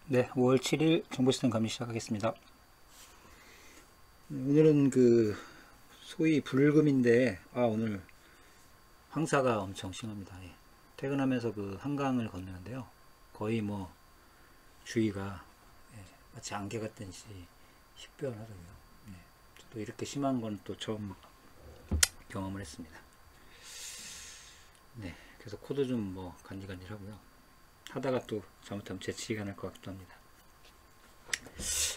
네, 5월 7일 정보시스템 강의 시작하겠습니다. 오늘은 소위 불금인데, 오늘 황사가 엄청 심합니다. 예. 퇴근하면서 한강을 건너는데요. 거의 주위가 마치 안개 같듯이 희뿌연하더라고요. 저도 이렇게 심한 건 또 처음 경험을 했습니다. 네, 그래서 코도 좀 간질간질하고요. 하다가 또 잘못하면 재치기가 날 것 같기도 합니다.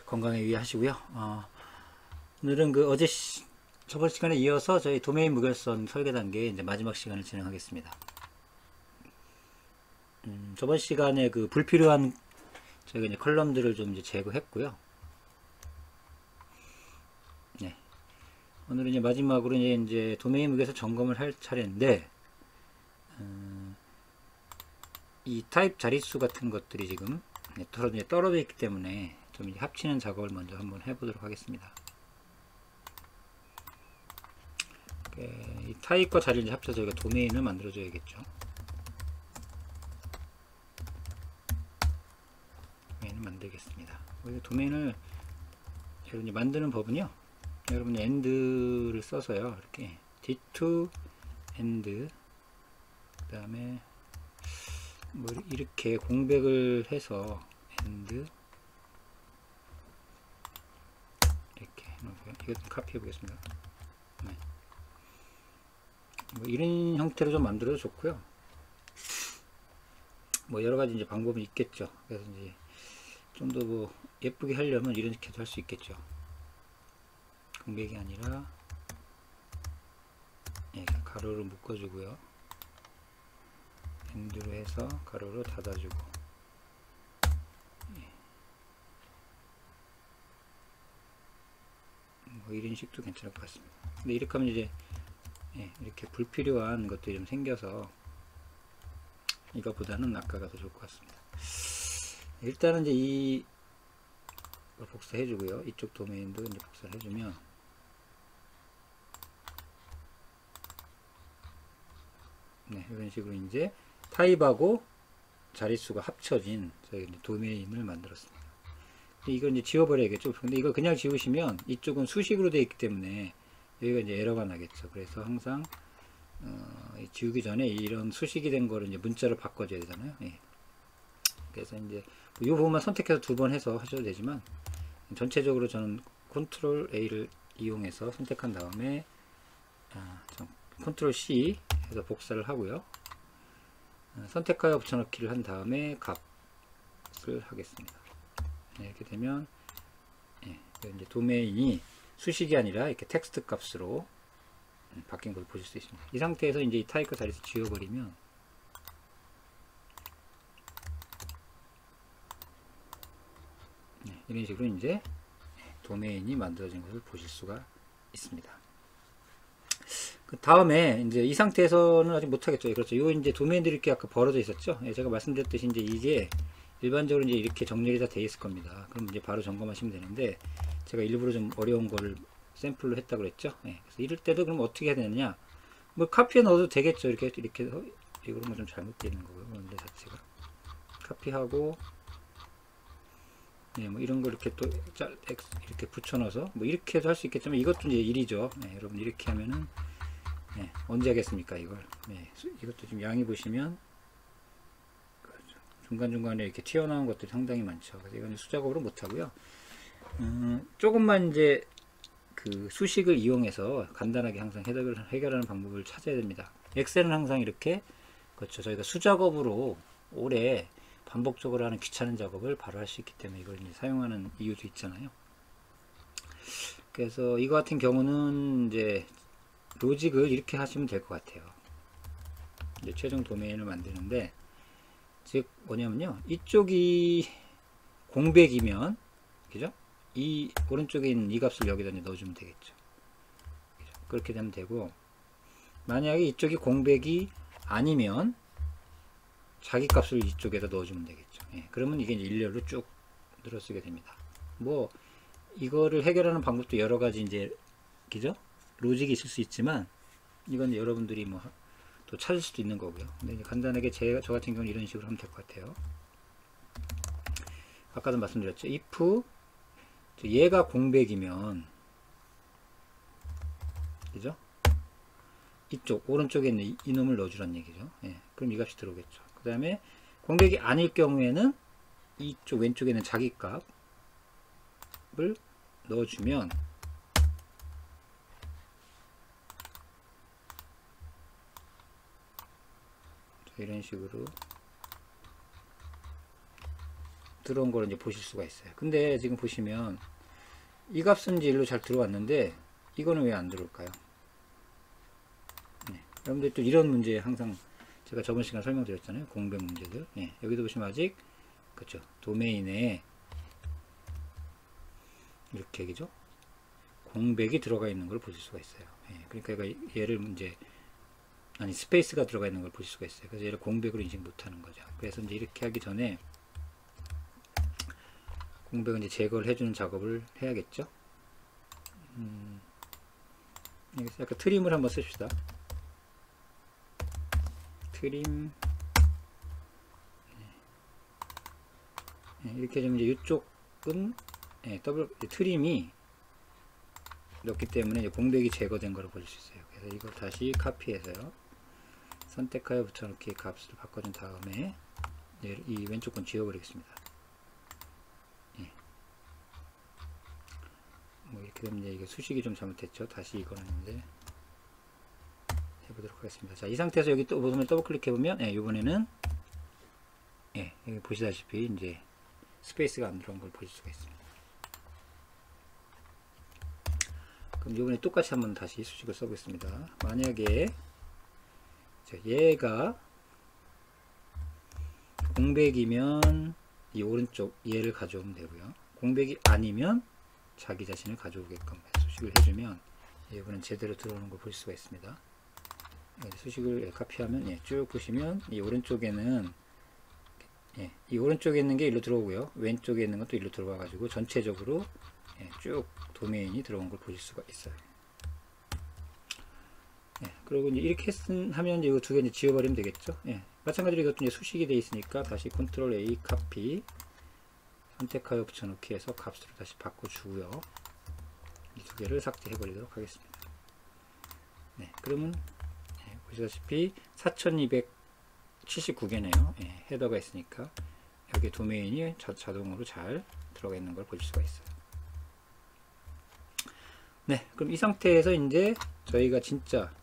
건강에 유의하시고요. 오늘은 저번 시간에 이어서 저희 도메인 무결선 설계 단계 이제 마지막 시간을 진행하겠습니다. 저번 시간에 불필요한 저희가 이제 컬럼들을 좀 이제 제거했고요. 네. 오늘은 이제 마지막으로 이제 도메인 무결선 점검을 할 차례인데, 이 타입 자릿수 같은 것들이 지금 떨어져 있기 때문에 좀 이제 합치는 작업을 먼저 한번 해보도록 하겠습니다. 이 타입과 자리를 합쳐서 저희가 도메인을 만들어 줘야겠죠. 도메인을 만들겠습니다. 도메인을 여러분이 만드는 법은요, 여러분이 end를 써서요, 이렇게 d2 end, 그 다음에 이렇게 공백을 해서 end 이렇게 해놓으세요. 이거 좀 카피해 보겠습니다. 네. 이런 형태로 좀 만들어도 좋고요. 여러가지 이제 방법이 있겠죠. 그래서 이제 좀 더 예쁘게 하려면 이렇게도 할 수 있겠죠. 공백이 아니라 가로로 묶어주고요. 엔드로 해서 가로로 닫아주고, 이런 식도 괜찮을 것 같습니다. 근데 이렇게 하면 이제 이렇게 불필요한 것들이 좀 생겨서 이거보다는 아까가 더 좋을 것 같습니다. 일단은 이제 이걸 복사해 주고요. 이쪽 도메인도 이제 복사를 해주면, 이런 식으로 이제 타입하고 자릿수가 합쳐진 저희 도메인을 만들었습니다. 이걸 이제 지워버려야겠죠. 근데 이거 그냥 지우시면 이쪽은 수식으로 되어 있기 때문에 여기가 이제 에러가 나겠죠. 그래서 항상 지우기 전에 이런 수식이 된 거를 이제 문자로 바꿔줘야 되잖아요. 그래서 이제 이 부분만 선택해서 두 번 해서 하셔도 되지만, 전체적으로 저는 컨트롤 A를 이용해서 선택한 다음에 컨트롤 C 해서 복사를 하고요. 선택하여 붙여넣기를 한 다음에 값을 하겠습니다. 이렇게 되면 이제 도메인이 수식이 아니라 이렇게 텍스트 값으로 바뀐 걸 보실 수 있습니다. 이 상태에서 이제 이 타입과 자리에서 지워버리면 이런 식으로 이제 도메인이 만들어진 것을 보실 수가 있습니다. 그 다음에 이제 이 상태에서는 아직 못하겠죠. 그렇죠. 이 이제 도메인들이 이렇게 아까 벌어져 있었죠. 제가 말씀드렸듯이 이제 이게 일반적으로 이제 이렇게 정렬이 다 되어 있을 겁니다. 그럼 이제 바로 점검하시면 되는데, 제가 일부러 좀 어려운 거를 샘플로 했다고 그랬죠. 그래서 이럴 때도 그럼 어떻게 해야 되느냐? 카피해 넣어도 되겠죠. 이렇게 해서 이거는 좀 잘못되어 있는 거고요. 원래 자체가 카피하고, 이런 거 이렇게 또 이렇게 붙여 넣어서 이렇게 해도 할 수 있겠지만, 이것도 이제 일이죠. 여러분 이렇게 하면은 언제 하겠습니까 이걸. 이것도 좀 양이 보시면 중간중간에 이렇게 튀어나온 것들이 상당히 많죠. 그래서 이건 수작업으로 못하고요. 조금만 이제 수식을 이용해서 간단하게 항상 해결하는 방법을 찾아야 됩니다. 엑셀은 항상 이렇게, 그렇죠, 저희가 수작업으로 오래 반복적으로 하는 귀찮은 작업을 바로 할 수 있기 때문에 이걸 이제 사용하는 이유도 있잖아요. 그래서 이거 같은 경우는 이제 로직을 이렇게 하시면 될 것 같아요. 이제 최종 도메인을 만드는데, 즉 뭐냐면요, 이쪽이 공백이면, 그죠? 이 오른쪽에 있는 이 값을 여기다 넣어주면 되겠죠. 그죠? 그렇게 되면 되고, 만약에 이쪽이 공백이 아니면 자기 값을 이쪽에다 넣어주면 되겠죠. 그러면 이게 이제 일렬로 쭉 늘어쓰게 됩니다. 이거를 해결하는 방법도 여러 가지 이제, 그죠? 로직이 있을 수 있지만, 이건 여러분들이 또 찾을 수도 있는 거고요. 근데 간단하게 저 같은 경우는 이런 식으로 하면 될 것 같아요. 아까도 말씀드렸죠. if 얘가 공백이면, 그죠? 이쪽 오른쪽에 있는 이놈을 넣어주란 얘기죠. 예, 그럼 이 값이 들어오겠죠. 그 다음에 공백이 아닐 경우에는 이쪽 왼쪽에 있는 자기 값을 넣어주면 이런 식으로 들어온 거를 이제 보실 수가 있어요. 근데 지금 보시면 이 값은 이제 일로 잘 들어왔는데 이거는 왜 안 들어올까요? 네. 여러분들 또 이런 문제 항상 제가 저번 시간에 설명드렸잖아요. 공백 문제들. 네. 여기도 보시면 아직 그쵸 도메인에 이렇게 그죠 공백이 들어가 있는 걸 보실 수가 있어요. 네. 그러니까 얘를 이제 아니 스페이스가 들어가 있는 걸 보실 수가 있어요. 그래서 얘를 공백으로 인식 못하는 거죠. 그래서 이제 이렇게 하기 전에 공백은 이제 제거를 해주는 작업을 해야겠죠. 여기서 약간 트림을 한번 씁시다. 트림. 네, 이렇게 해주면 이제 이쪽은 네, 더블 트림이 넣기 때문에 이제 공백이 제거된 걸 보실 수 있어요. 그래서 이걸 다시 카피해서요. 선택하여 붙여넣기 값을 바꿔준 다음에 이 왼쪽 건 지워버리겠습니다. 예. 뭐 이렇게 되면 이제 이게 수식이 좀 잘못됐죠. 다시 이거는 이제 해보도록 하겠습니다. 자, 이 상태에서 여기 또 보시면 더블 클릭해보면, 예, 이번에는, 예, 여기 보시다시피 이제 스페이스가 안 들어온 걸 보실 수가 있습니다. 그럼 이번에 똑같이 한번 다시 수식을 써보겠습니다. 만약에, 자, 얘가 공백이면 이 오른쪽 얘를 가져오면 되고요. 공백이 아니면 자기 자신을 가져오게끔 수식을 해주면 이번엔 제대로 들어오는 걸 볼 수가 있습니다. 수식을 카피하면 예, 쭉 보시면 이 오른쪽에는 예, 이 오른쪽에 있는 게 일로 들어오고요. 왼쪽에 있는 것도 일로 들어와 가지고 전체적으로 예, 쭉 도메인이 들어온 걸 보실 수가 있어요. 예, 그리고 이제 이렇게 하면 이거 두 개 이제 지워버리면 되겠죠. 예, 마찬가지로 이것도 이제 수식이 되어 있으니까 다시 컨트롤 A 카피 선택하여 붙여넣기 해서 값으로 다시 바꿔주고요. 이 두 개를 삭제해 버리도록 하겠습니다. 네, 그러면 예, 보시다시피 4279개네요. 예, 헤더가 있으니까 여기 도메인이 자동으로 잘 들어가 있는 걸 보실 수가 있어요. 네, 그럼 이 상태에서 이제 저희가 진짜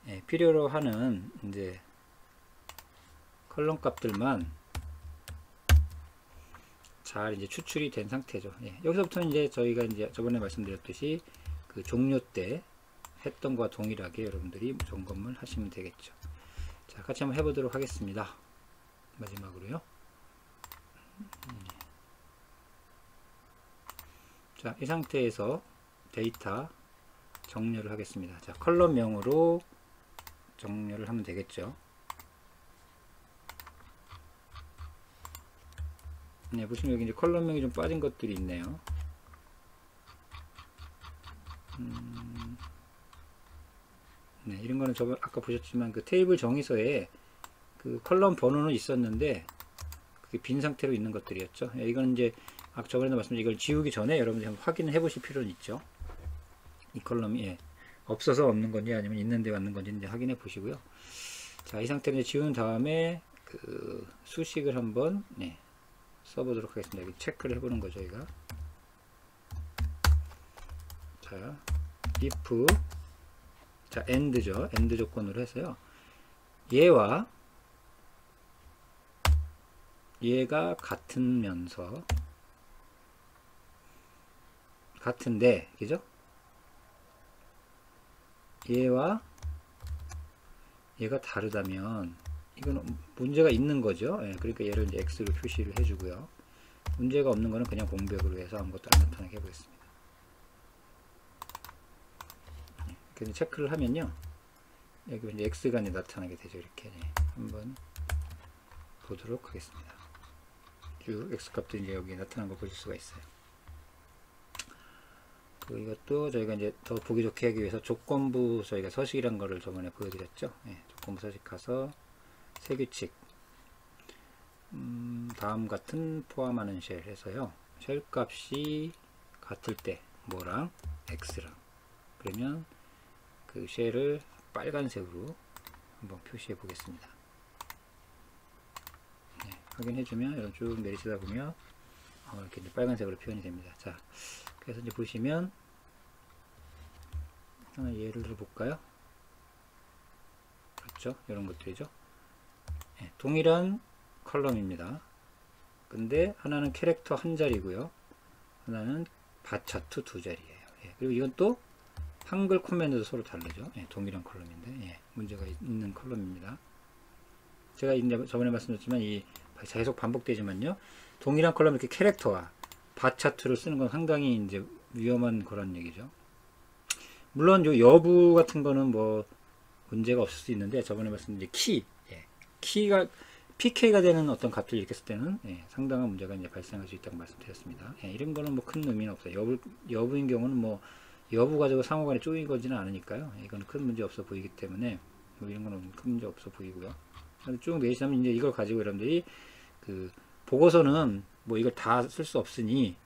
예, 필요로 하는 이제 컬럼 값들만 잘 이제 추출이 된 상태죠. 예, 여기서부터는 이제 저희가 이제 저번에 말씀드렸듯이 그 종료 때 했던 것과 동일하게 여러분들이 점검을 하시면 되겠죠. 자, 같이 한번 해보도록 하겠습니다. 마지막으로요. 자, 이 상태에서 데이터 정렬을 하겠습니다. 자, 컬럼명으로 정렬을 하면 되겠죠. 네, 보시면 여기 이제 컬럼명이 좀 빠진 것들이 있네요. 네, 이런 거는 저번 아까 보셨지만 그 테이블 정의서에 그 컬럼 번호는 있었는데 그게 빈 상태로 있는 것들이었죠. 예, 이건 이제 아까 저번에도 말씀드린 이걸 지우기 전에 여러분들이 한번 확인을 해 보실 필요는 있죠. 이 컬럼이 예, 없어서 없는 건지 아니면 있는데 맞는 건지 이제 확인해 보시고요. 자, 이 상태로 이제 지운 다음에 그 수식을 한번 네, 써보도록 하겠습니다. 여기 체크를 해보는 거죠, 저희가. 자, if, 자, and죠. and 조건으로 해서요. 얘와 얘가 같으면서 같은데, 그죠? 얘와 얘가 다르다면 이거는 문제가 있는 거죠. 예, 그러니까 얘를 이제 X로 표시를 해주고요. 문제가 없는 거는 그냥 공백으로 해서 아무것도 안 나타나게 해보겠습니다. 이렇게 체크를 하면요. 여기 이제 X가 이제 나타나게 되죠. 이렇게 한번 보도록 하겠습니다. 쭉 X 값도 이제 여기 나타난 거 보실 수가 있어요. 그리고 이것도 저희가 이제 더 보기 좋게 하기 위해서 조건부 저희가 서식이란 거를 저번에 보여드렸죠. 예, 조건부 서식 가서 세규칙 다음 같은 포함하는 쉘 해서요. 쉘 값이 같을 때 뭐랑 x랑, 그러면 그 쉘을 빨간색으로 한번 표시해 보겠습니다. 네, 확인해 주면 이런 쭉 내리시다 보면 이렇게 이제 빨간색으로 표현이 됩니다. 자, 그래서 이제 보시면 하나 예를 들어 볼까요? 그렇죠, 이런 것들이죠. 네, 동일한 컬럼입니다. 근데 하나는 캐릭터 한 자리고요, 하나는 바 차트 두 자리예요. 예, 그리고 이건 또 한글 코멘트도 서로 다르죠. 예, 동일한 컬럼인데, 예, 문제가 있는 컬럼입니다. 제가 이제 저번에 말씀드렸지만 이 계속 반복되지만요, 동일한 컬럼 이렇게 캐릭터와 바 차트를 쓰는 건 상당히 이제 위험한 거란 얘기죠. 물론 요 여부 같은 거는 뭐 문제가 없을 수 있는데, 저번에 말씀드린 키, 예, 키가 PK가 되는 어떤 값들을 이렇게 쓸 때는, 예, 상당한 문제가 이제 발생할 수 있다고 말씀드렸습니다. 예, 이런 거는 뭐 큰 의미는 없어요. 여부인 경우는 뭐 여부 가지고 상호간에 쪼인 거지는 않으니까요. 이거는 큰 문제 없어 보이기 때문에 뭐 이런 거는 큰 문제 없어 보이고요. 쭉 내시면 이제 이걸 가지고 여러분들이 그 보고서는 뭐 이걸 다 쓸 수 없으니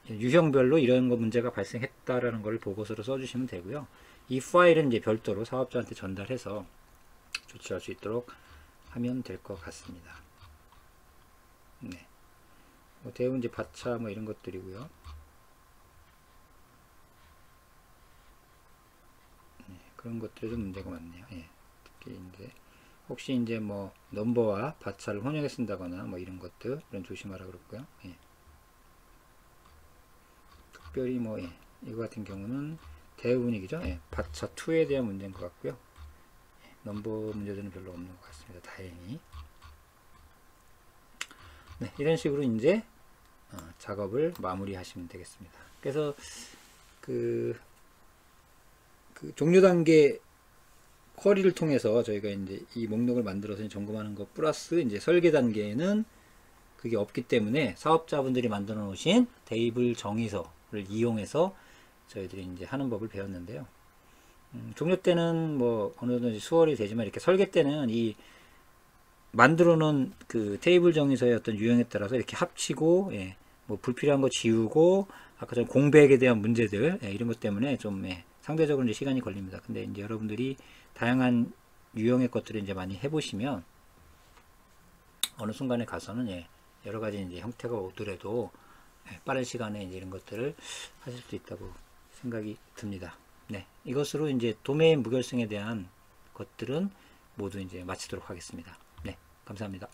유형별로 이런 거 문제가 발생했다라는 걸 보고서로 써주시면 되고요. 이 파일은 이제 별도로 사업자한테 전달해서 조치할 수 있도록 하면 될 것 같습니다. 네. 뭐 대부분 이제 바차 뭐 이런 것들이고요. 네, 그런 것들이 좀 문제가 많네요. 예. 특히 이제 혹시 이제 뭐 넘버와 바차를 혼용해 쓴다거나 뭐 이런 것들, 이런 조심하라 그랬고요. 예. 특별히 뭐, 예, 이거 같은 경우는 대부분이죠. 예, 바차 2에 대한 문제인 것 같고요. 예, 넘버 문제들은 별로 없는 것 같습니다. 다행히. 네, 이런 식으로 이제 작업을 마무리하시면 되겠습니다. 그래서 그 종료 단계 쿼리를 통해서 저희가 이제 이 목록을 만들어서 점검하는 것 플러스 이제 설계 단계에는 그게 없기 때문에 사업자분들이 만들어 놓으신 테이블 정의서를 이용해서 저희들이 이제 하는 법을 배웠는데요. 종료 때는 뭐 어느 정도 수월이 되지만, 이렇게 설계 때는 이 만들어 놓은 그 테이블 정의서의 어떤 유형에 따라서 이렇게 합치고, 예, 뭐 불필요한 거 지우고, 아까 전 공백에 대한 문제들, 예, 이런 것 때문에 좀, 예, 상대적으로 이제 시간이 걸립니다. 근데 이제 여러분들이 다양한 유형의 것들을 이제 많이 해보시면 어느 순간에 가서는, 예, 여러 가지 이제 형태가 오더라도, 예, 빠른 시간에 이제 이런 것들을 하실 수 있다고 생각이 듭니다. 네, 이것으로 이제 도메인 무결성에 대한 것들은 모두 이제 마치도록 하겠습니다. 네, 감사합니다.